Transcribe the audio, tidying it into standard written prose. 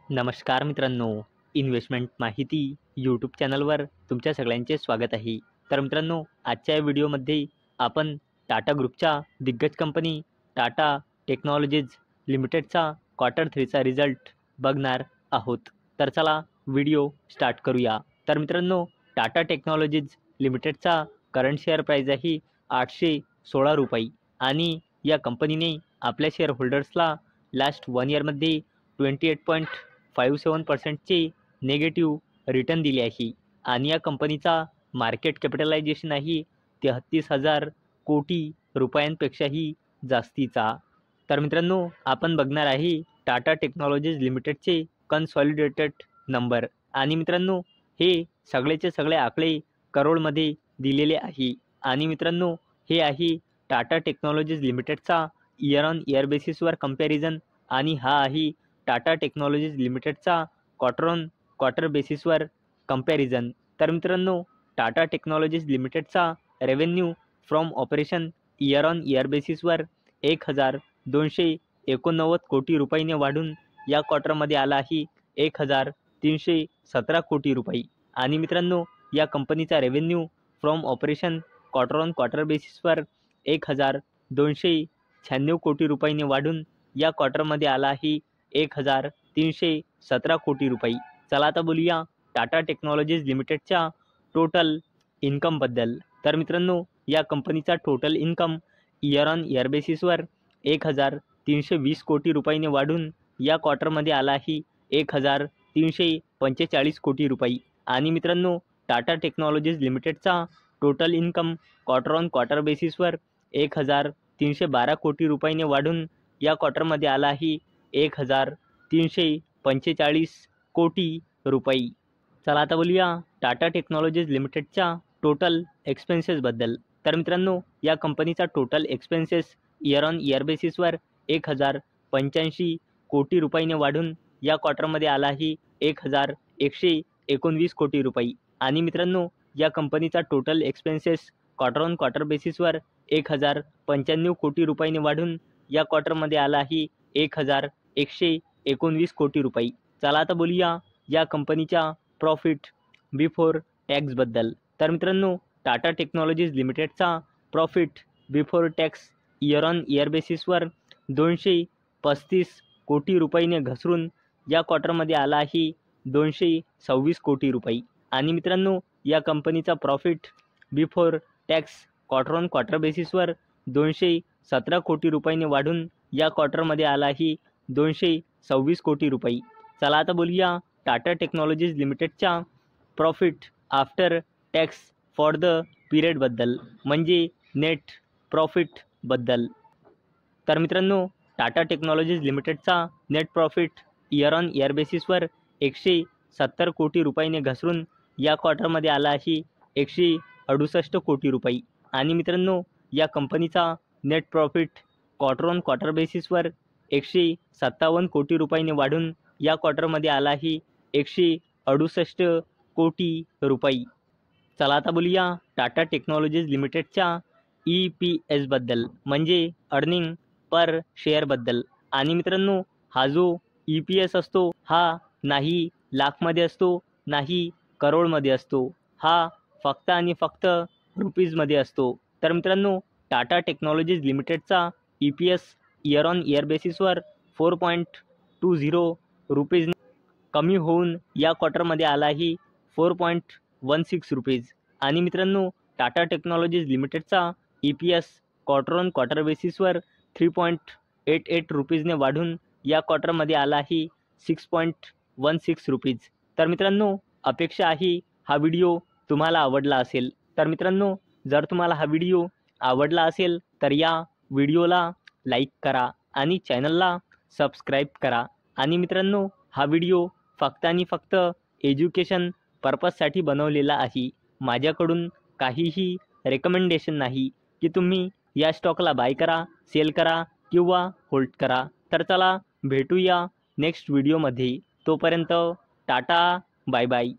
नमस्कार मित्रांनो, इन्व्हेस्टमेंट माहिती यूट्यूब चॅनलवर तुमच्या सगळ्यांचे स्वागत आहे. तर मित्रांनो, आजच्या या व्हिडिओमध्ये आपण टाटा ग्रुपच्या दिग्गज कंपनी टाटा टेक्नॉलॉजीज लिमिटेडचा क्वार्टर 3चा रिझल्ट बघणार आहोत. तर चला व्हिडिओ स्टार्ट करूया. तर मित्रांनो, टाटा टेक्नॉलॉजीज लिमिटेडचा करंट शेअर प्राईज आहे 816 रुपये आणि या कंपनीने आपल्या शेअर होल्डर्सला लास्ट 1 इयरमध्ये 28.57%चे नेगेटिव्ह रिटर्न दिले आहे आणि या कंपनीचा मार्केट कॅपिटलायझेशन आहे 33,000 कोटी रुपयांपेक्षाही जास्तीचा. तर मित्रांनो, आपण बघणार आहे टाटा टेक्नॉलॉजीज लिमिटेडचे कन्सॉलिडेटेड नंबर आणि मित्रांनो, हे सगळेचे सगळे आकडे करोडमध्ये दिलेले आहे आणि मित्रांनो, हे आहे टाटा टेक्नॉलॉजीज लिमिटेडचा इयर ऑन इयर बेसिसवर कंपॅरिझन आणि हा आहे टाटा टेक्नॉलॉजीज लिमिटेडचा क्वार्टर ऑन क्वार्टर बेसिसवर कंपॅरिझन. तर मित्रांनो, टाटा टेक्नॉलॉजीज लिमिटेडचा revenue from operation year on year बेसिसवर 1,289 कोटी रुपयांनी वाढून या क्वार्टरमध्ये आला आहे 1,317 कोटी रुपये आणि मित्रांनो, या कंपनीचा revenue from operation quarter on quarter बेसिसवर 1,296 कोटी रुपयांनी वाढून या क्वार्टरमध्ये आला आहे 1,317 कोटी रुपये. चला आता बोलूया टाटा टेक्नॉलॉजीज लिमिटेडच्या टोटल इन्कमबद्दल. तर मित्रांनो, या कंपनीचा total income year on year बेसिसवर 1,320 कोटी रुपयांनी वाढून या क्वार्टरमध्ये आला आहे 1,345 कोटी रुपये आणि मित्रांनो, टाटा टेक्नॉलॉजीज लिमिटेडचा total income quarter on quarter बेसिसवर 1,312 कोटी रुपयांनी वाढून या क्वार्टरमध्ये आला आहे 1,345 कोटी रुपये. चला आता बोलूया टाटा टेक्नॉलॉजीज लिमिटेडच्या टोटल एक्सपेन्सेसबद्दल. तर मित्रांनो, या कंपनीचा total expenses year on year बेसिसवर 1,085 कोटी रुपयांनी वाढून या क्वार्टरमध्ये आला आहे 1,119 कोटी रुपये आणि मित्रांनो, या कंपनीचा total expenses quarter on quarter बेसिसवर 1,095 कोटी रुपयांनी वाढून या क्वार्टरमध्ये आला आहे 1,119 कोटी रुपये. चला आता बोलूया या कंपनीच्या प्रॉफिट बिफोर टॅक्सबद्दल. तर मित्रांनो, टाटा टेक्नॉलॉजीज लिमिटेडचा profit before tax year on year बेसिसवर 235 कोटी रुपयांनी घसरून या क्वार्टरमध्ये आला आहे 226 कोटी रुपये आणि मित्रांनो, या कंपनीचा profit before tax quarter on quarter बेसिसवर 217 कोटी रुपयांनी वाढून या क्वार्टरमध्ये आला आहे 226 कोटी रुपये. चला आता बोलूया टाटा टेक्नॉलॉजीज लिमिटेडच्या profit after tax for the पिरियडबद्दल, म्हणजे नेट प्रॉफिटबद्दल. तर मित्रांनो, टाटा टेक्नॉलॉजीज लिमिटेडचा net profit year on year बेसिसवर 170 कोटी रुपयांनी घसरून या क्वार्टरमध्ये आला आहे 168 कोटी रुपये आणि मित्रांनो, या कंपनीचा net profit quarter on quarter बेसिसवर 157 कोटी रुपयांनी वाढून या क्वार्टरमध्ये आला आहे 168 कोटी रुपये. चला आता बोलूया टाटा टेक्नॉलॉजीज लिमिटेडच्या EPSबद्दल, म्हणजे अर्निंग पर शेअरबद्दल आणि मित्रांनो, हा जो EPS असतो हा नाही लाखमध्ये असतो, नाही करोडमध्ये असतो, हा फक्त आणि फक्त रुपीजमध्ये असतो. तर मित्रांनो, टाटा टेक्नॉलॉजीज लिमिटेडचा EPS इयर ऑन इयर बेसिसवर 4.20 रुपीज कमी होऊन या क्वार्टरमध्ये आला आहे 4.16 रुपीज आणि मित्रांनो, टाटा टेक्नॉलॉजीज लिमिटेडचा EPS क्वार्टर ऑन क्वार्टर बेसिसवर 3.88 रुपीजने वाढून या क्वार्टरमध्ये आला आहे 6.16 रुपीज. तर मित्रांनो, अपेक्षा आहे हा व्हिडिओ तुम्हाला आवडला असेल. तर मित्रांनो, जर तुम्हाला हा व्हिडिओ आवडला असेल तर या व्हिडिओला लाईक करा आणि चॅनलला सबस्क्राईब करा आणि मित्रांनो, हा व्हिडिओ फक्त आणि फक्त एज्युकेशन पर्पजसाठी बनवलेला आहे. माझ्याकडून काहीही रेकमेंडेशन नाही की तुम्ही या स्टॉकला बाय करा, सेल करा किंवा होल्ड करा. तर चला भेटूया नेक्स्ट व्हिडिओमध्ये. तोपर्यंत टाटा, बाय बाय.